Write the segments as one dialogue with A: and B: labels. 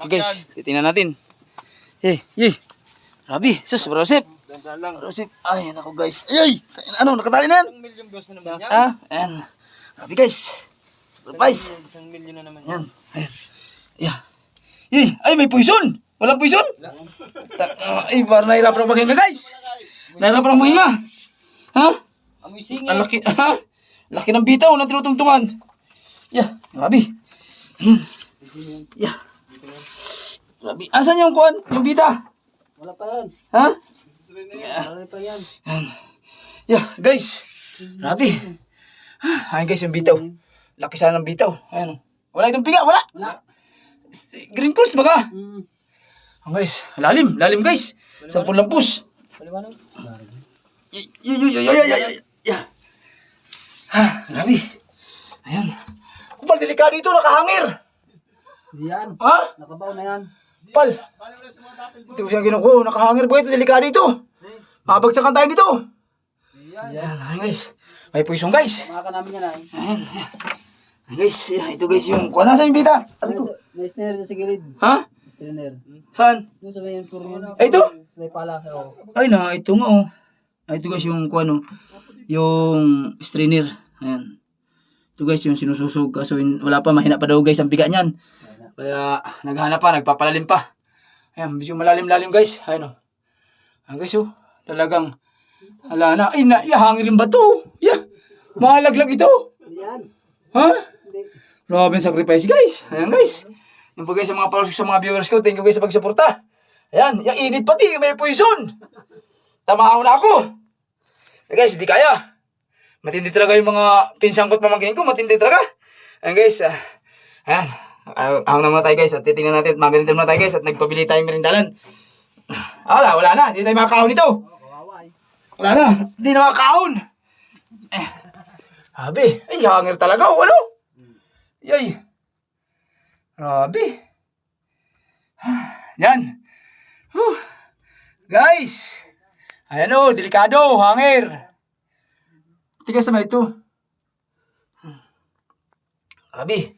A: Okay guys, titingnan natin. Grabe, sus, Rosip. Rosip, ay, nako guys. Ay, ano, nakatali na yan?
B: 1 million views na naman yan.
A: Ayan. Grabe guys. Surprise.
B: 1 million na naman
A: Ayan. Ay, may poison. Walang poison? Ay, parang nahirapan ang maghinga guys. Nahirapan ang maghinga. Ha?
B: Amoy singit.
A: Ang laki, laki ng bitaw na tinutungtungan. Grabe. Grabe. Asan yung kuwan? Yung bita?
B: Wala pa yan.
A: Ha?
B: Wala pa yan.
A: Guys. Grabe. Ayan guys, yung bitaw. Laki sana ng bitaw. Ayan. Wala itong piga, wala. Green Cross baga. Guys, lalim guys. 10 lampus.
B: Paliwanag.
A: Grabe. Ayan. Kupal, delikado ito, nakahangir.
B: Hindi yan.
A: Ha?
B: Nakabaw na yan.
A: Pal. Ito siyang kinuko, nakahangir ba ito, delikado ito. Makabagsakan tayo dito. Ayan guys. May puwisong guys.
B: Maka namin yan ay.
A: Ayan. Guys, ito guys yung kuha. Nasaan yung bita?
B: May snare sa gilid.
A: Ha?
B: Snare.
A: Saan?
B: Doon sa may puro yun.
A: Ay, ito?
B: May pala.
A: Ay na, ito nga oh. Ito guys yung kuha no. Yung strainer. Ayan. Ito guys yung sinususog. Kaso wala pa, mahina pa daw guys ang biga niyan. Kaya naghanap pa, nagpapalalim pa. Ayan, medyo malalim-lalim guys. Ayan oh. Ayan guys oh. Talagang hala na. Ay na, hangirin ba to? Malaglag ito.
B: Yan.
A: Ha? Grabe ang sacrifice guys. Ayan guys. Yung po guys sa mga followers, sa mga viewers ko, thank you guys sa pagsuporta. Ayan, yung init pati, may poison. Tamahaw na ako. Guys, hindi kaya. Matindi talaga yung mga pinsang ko't pamangkin ko, matindi talaga. Ayan guys, ayan. Ahong na muna tayo guys at titingnan natin at mamirindan muna tayo guys at nagpabili tayong merindalan. Wala na, hindi tayo makakahon ito. Wala na, hindi na makakahon. Grabe, ay hangir talaga, ano? Yay. Grabe. Yan. Guys. Ayan o, delikado, hangir. Tigas naman ito. Grabe.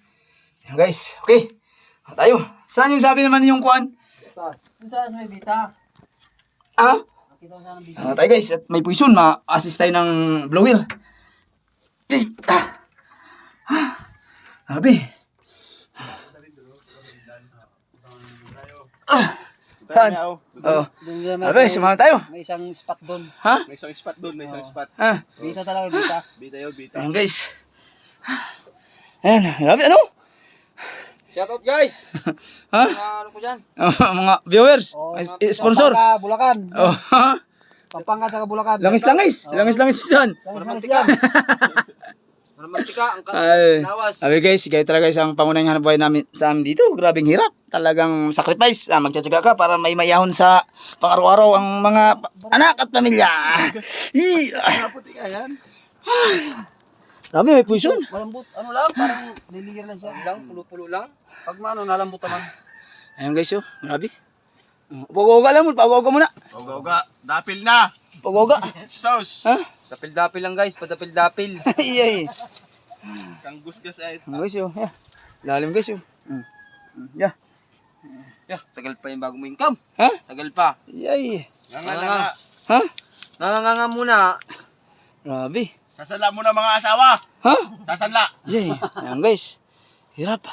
A: Yan guys, okay. Tayo. Saan yung sabi naman yung kuwan?
B: Doon sa may bita. Nakita ko sana ng bita.
A: Tayo guys, at may poison, ma-assist tayo ng blower. Yay. Grabe. Saan? Abe, sumama tayo.
B: May isang spot doon.
A: Ha?
C: May isang spot doon, may isang spot.
B: Bita talaga, bita.
C: Bita yun, bita.
A: Ayan guys. Ayan, grabe, ano?
B: Shoutout guys!
A: Ha?
B: Ano ko dyan?
A: Mga viewers, sponsor.
B: Pampanga, Bulacan.
A: Oh,
B: Pampanga sa Bulacan.
A: langis-langis pisan.
B: Langis yan. Romantika, ang
A: Ay,
B: lawas.
A: sabi guys, kaya talaga isang pangunahing hanap buhay namin sa amin dito. Grabing hirap. Talagang sacrifice. Magtsatsaga ka para may mayahon sa pang-araw-araw ang mga anak at pamilya.
C: Puti ka yan.
A: Grabe, may poison.
B: Malambot. Ano lang, parang liligyan lang siya. Lang, pulo-pulo lang. Pag maano, nalambot naman.
A: Ayan guys, oh. Grabe. Pag-uga lang mo, pag-uga muna.
C: Oga, dapil na.
A: Pag-uga.
C: Sauce.
A: Ha?
B: Dapil-dapil lang guys, padapil-dapil.
A: Ay.
C: Kanggus ka sa
A: Ayan guys, oh. Yeah. Lalim guys, oh. Yeah.
B: Tagal pa yung bago mo income.
A: Ha?
B: Tagal pa.
A: Yay.
C: Nga.
A: Ha?
B: Nanganganga muna.
A: Grabe.
C: Sasala mo na mga asawa.
A: Ha?
C: Sasala.
A: Yay. Ayan guys. Hirap.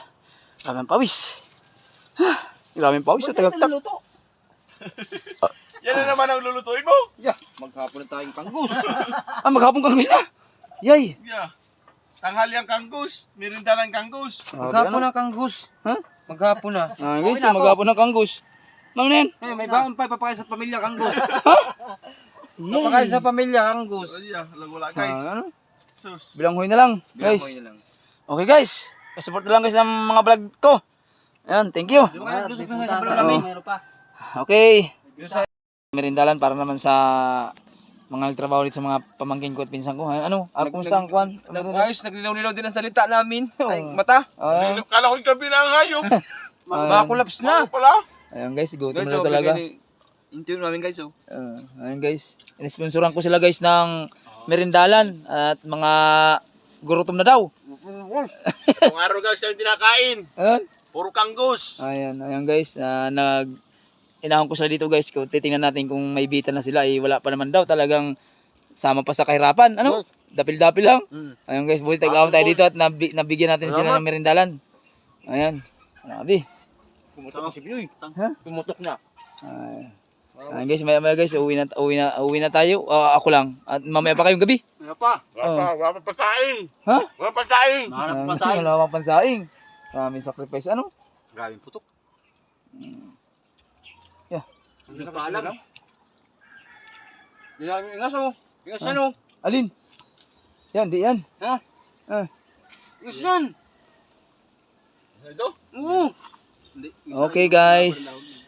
A: Grabe ang pawis. Grabe ang pawis, oh. Tagagtak.
C: Yan na naman ang lulutuin mo.
B: Maghapon na tayong kanggus.
A: Maghapon kang gusto na. Yay.
C: Yeah. Tanghali ang kanggus. Merinda ng kanggus.
B: Maghapon na kanggus.
A: Ha?
B: Maghapon na.
A: Guys, maghapon ng kanggus. Ma'am Nen.
B: May baon pa, papakain sa pamilya kanggus. Papakain sa pamilya kanggus.
C: Oh, yeah. Wala guys.
A: Ano?
C: Sus.
A: Bilanghoy na lang, guys. Okay guys. Support na lang guys ng mga vlog ko. Ayan, thank you.
B: Lusok na sa vlog namin. Meron pa.
A: Okay. Merindalan para naman sa mga nagtrabaho dito sa mga pamangkin ko at pinsan ko. Ano? Kumusta ang kwan?
B: Ayos, naglilaw-lilaw din ang salita namin. Ay, mata.
C: Kala ko yung gabi na ang hayop.
B: Makakulaps na.
C: Pala.
A: Ayan guys, gutom na talaga.
B: Interview namin guys, oh.
A: Ayan guys. Inisponsoran ko sila guys ng merindalan at mga gurutom na daw.
C: Itong araw guys kami tinakain.
A: Ayan.
C: Puro kanggos.
A: Ayan guys, inahon ko sila dito guys. Kung titingnan natin kung may bitan na sila, wala pa naman daw. Talagang sama pa sa kahirapan. Ano? Dapil-dapil lang. Ayan guys, buti tag-ahon tayo dito at nabigyan natin sila ng merindalan. Ayan. Grabe.
B: Pumutok na si Biyoy.
A: Ha?
B: Pumutok na.
A: Ayan guys, maya guys, uwi na tayo. Ako lang. At mamaya pa kayong gabi.
C: Wala pa. Wala pa pagkain.
A: Ha?
C: Wala pagkain.
B: Mahanap
A: Ayan,
B: pa sa akin.
A: wala pang pansaing. Maraming sacrifice. Ano?
B: Grabe yung putok.
A: Yeah.
B: Hindi ka alam. Ingas oh. Ingas yan oh.
A: Alin? Yan, di yan.
B: Ha? Ingas yan.
C: Ito?
B: Oo.
A: Okay guys.